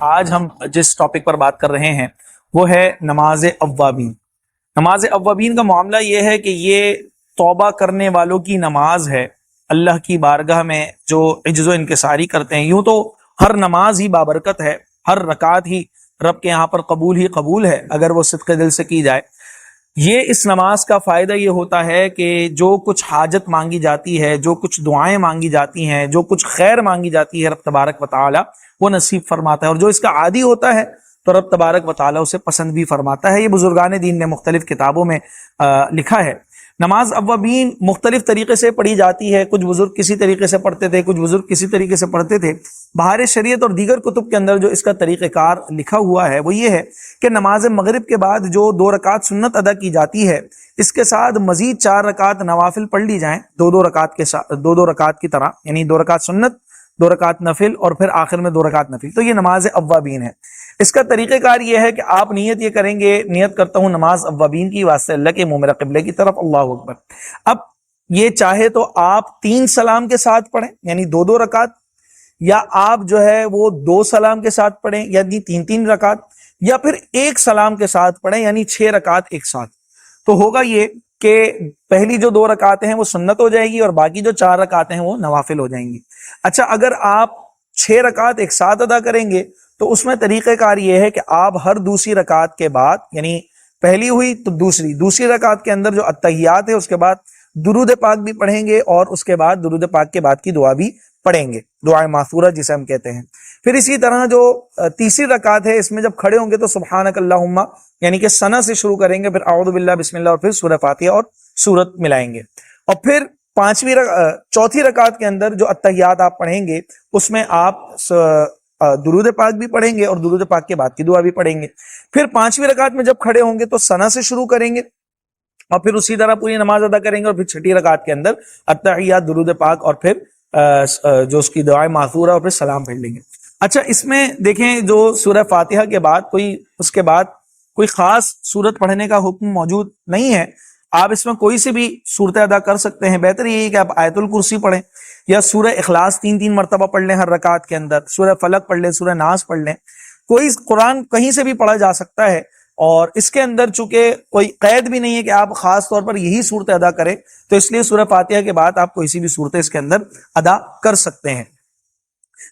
آج ہم جس ٹاپک پر بات کر رہے ہیں وہ ہے نماز اوابین۔ نماز اوابین کا معاملہ یہ ہے کہ یہ توبہ کرنے والوں کی نماز ہے، اللہ کی بارگاہ میں جو عجز و انکساری کرتے ہیں۔ یوں تو ہر نماز ہی بابرکت ہے، ہر رکعت ہی رب کے یہاں پر قبول ہی قبول ہے اگر وہ صدق دل سے کی جائے۔ یہ اس نماز کا فائدہ یہ ہوتا ہے کہ جو کچھ حاجت مانگی جاتی ہے، جو کچھ دعائیں مانگی جاتی ہیں، جو کچھ خیر مانگی جاتی ہے، رب تبارک و تعالی وہ نصیب فرماتا ہے، اور جو اس کا عادی ہوتا ہے تو رب تبارک و تعالی اسے پسند بھی فرماتا ہے۔ یہ بزرگان دین نے مختلف کتابوں میں لکھا ہے۔ نماز اوابین مختلف طریقے سے پڑھی جاتی ہے، کچھ بزرگ کسی طریقے سے پڑھتے تھے، کچھ بزرگ کسی طریقے سے پڑھتے تھے۔ بہار شریعت اور دیگر کتب کے اندر جو اس کا طریقہ کار لکھا ہوا ہے وہ یہ ہے کہ نماز مغرب کے بعد جو 2 رکعت سنت ادا کی جاتی ہے، اس کے ساتھ مزید 4 رکعت نوافل پڑھ لی جائیں، 2 رکعت کے ساتھ، 2 رکعت کی طرح، یعنی 2 رکعت سنت، 2 رکعت نفل، اور پھر آخر میں 2 رکعت نفل۔ تو یہ نماز اوابین ہے۔ اس کا طریقہ کار یہ ہے کہ آپ نیت یہ کریں گے، نیت کرتا ہوں نماز اوابین کی واسطے اللہ کے منہ میرا قبلے کی طرف، اللہ اکبر۔ اب یہ چاہے تو آپ 3 سلام کے ساتھ پڑھیں، یعنی 2 رکعت، یا آپ جو ہے وہ 2 سلام کے ساتھ پڑھیں، یعنی 3 رکعت، یا پھر 1 سلام کے ساتھ پڑھیں، یعنی 6 رکعت ایک ساتھ۔ تو ہوگا یہ کہ پہلی جو 2 رکعتیں ہیں وہ سنت ہو جائے گی، اور باقی جو 4 رکعتیں ہیں وہ نوافل ہو جائیں گی۔ اچھا، اگر آپ 6 رکعت ایک ساتھ ادا کریں گے تو اس میں طریقہ کار یہ ہے کہ آپ ہر دوسری رکعت کے بعد، یعنی پہلی ہوئی تو دوسری رکعت کے اندر جو اتحیات ہے اس کے بعد درود پاک بھی پڑھیں گے، اور اس کے بعد درود پاک کے بعد کی دعا بھی پڑھیں گے، دعائے ماثورہ جسے ہم کہتے ہیں۔ پھر اسی طرح جو تیسری رکعت ہے، اس میں جب کھڑے ہوں گے تو سبحانک اللہم، یعنی کہ ثنا سے شروع کریں گے، پھر اعوذ باللہ بسم اللہ، اور پھر سورہ فاتحہ اور سورت ملائیں گے۔ اور پھر چوتھی رکعت کے اندر جو اتحیات آپ پڑھیں گے اس میں آپ درود پاک بھی پڑھیں گے، اور درود پاک کے بعد کی دعا بھی پڑھیں گے۔ پھر 5ویں رکعت میں جب کھڑے ہوں گے تو ثنا سے شروع کریں گے، اور پھر اسی طرح پوری نماز ادا کریں گے، اور پھر 6ٹھی رکعت کے اندر اتحیات، درود پاک، اور پھر جو اس کی دعائیں معثورہ، اور پھر سلام پڑھ لیں گے۔ اچھا، اس میں دیکھیں جو سورہ فاتحہ کے بعد اس کے بعد کوئی خاص سورت پڑھنے کا حکم موجود نہیں ہے۔ آپ اس میں کوئی سے بھی صورتیں ادا کر سکتے ہیں۔ بہتر یہی ہے کہ آپ آیت الکرسی پڑھیں، یا سورہ اخلاص 3 مرتبہ پڑھ لیں ہر رکعت کے اندر، سورہ فلق پڑھ لیں، سورہ ناس پڑھ لیں۔ کوئی قرآن کہیں سے بھی پڑھا جا سکتا ہے، اور اس کے اندر چونکہ کوئی قید بھی نہیں ہے کہ آپ خاص طور پر یہی صورتیں ادا کریں، تو اس لیے سورہ فاتحہ کے بعد آپ کوئی سی بھی صورتیں اس کے اندر ادا کر سکتے ہیں۔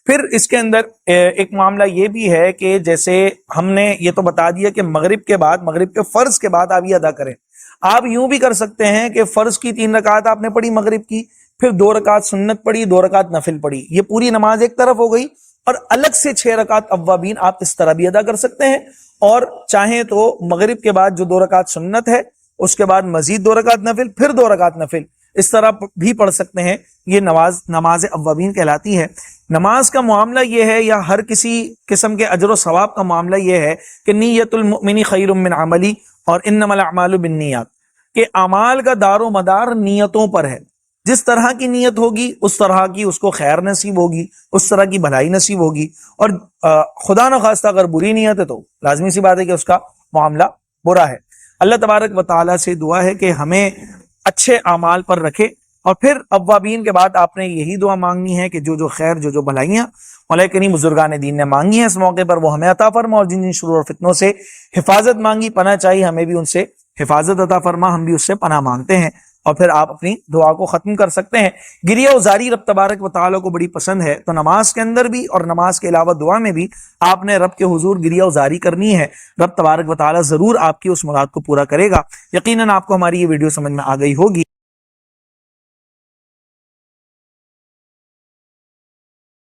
پھر اس کے اندر ایک معاملہ یہ بھی ہے کہ جیسے ہم نے یہ تو بتا دیا کہ مغرب کے فرض کے بعد آپ یہ ادا کریں۔ آپ یوں بھی کر سکتے ہیں کہ فرض کی 3 رکعت آپ نے پڑھی مغرب کی، پھر 2 رکعت سنت پڑھی، 2 رکعت نفل پڑھی، یہ پوری نماز ایک طرف ہو گئی، اور الگ سے 6 رکعت اوابین آپ اس طرح بھی ادا کر سکتے ہیں۔ اور چاہیں تو مغرب کے بعد جو 2 رکعت سنت ہے، اس کے بعد مزید 2 رکعت نفل، پھر 2 رکعت نفل، اس طرح بھی پڑھ سکتے ہیں۔ یہ نماز اوابین کہلاتی ہے۔ نماز کا معاملہ یہ ہے، یا ہر کسی قسم کے اجر و ثواب کا معاملہ یہ ہے کہ نیت المؤمن خیر من عملی، اور انما الاعمال بالنیات، کہ اعمال کا دار و مدار نیتوں پر ہے۔ جس طرح کی نیت ہوگی اس طرح کی اس کو خیر نصیب ہوگی، اس طرح کی بھلائی نصیب ہوگی، اور خدا نخواستہ اگر بری نیت ہے تو لازمی سی بات ہے کہ اس کا معاملہ برا ہے۔ اللہ تبارک و تعالیٰ سے دعا ہے کہ ہمیں اچھے اعمال پر رکھے۔ اور پھر اوابین کے بعد آپ نے یہی دعا مانگنی ہے کہ جو خیر، جو بھلائیاں مولا کریم بزرگان دین نے مانگی ہیں اس موقع پر، وہ ہمیں عطا فرما، اور جن شرور اور فتنوں سے حفاظت مانگی، پناہ چاہیے، ہمیں بھی ان سے حفاظت عطا فرما، ہم بھی اس سے پناہ مانگتے ہیں۔ اور پھر آپ اپنی دعا کو ختم کر سکتے ہیں۔ گریہ وزاری رب تبارک و تعالیٰ کو بڑی پسند ہے، تو نماز کے اندر بھی اور نماز کے علاوہ دعا میں بھی آپ نے رب کے حضور گریہ وزاری کرنی ہے۔ رب تبارک و تعالیٰ ضرور آپ کی اس مراد کو پورا کرے گا۔ یقیناً آپ کو ہماری یہ ویڈیو سمجھ میں آ گئی ہوگی۔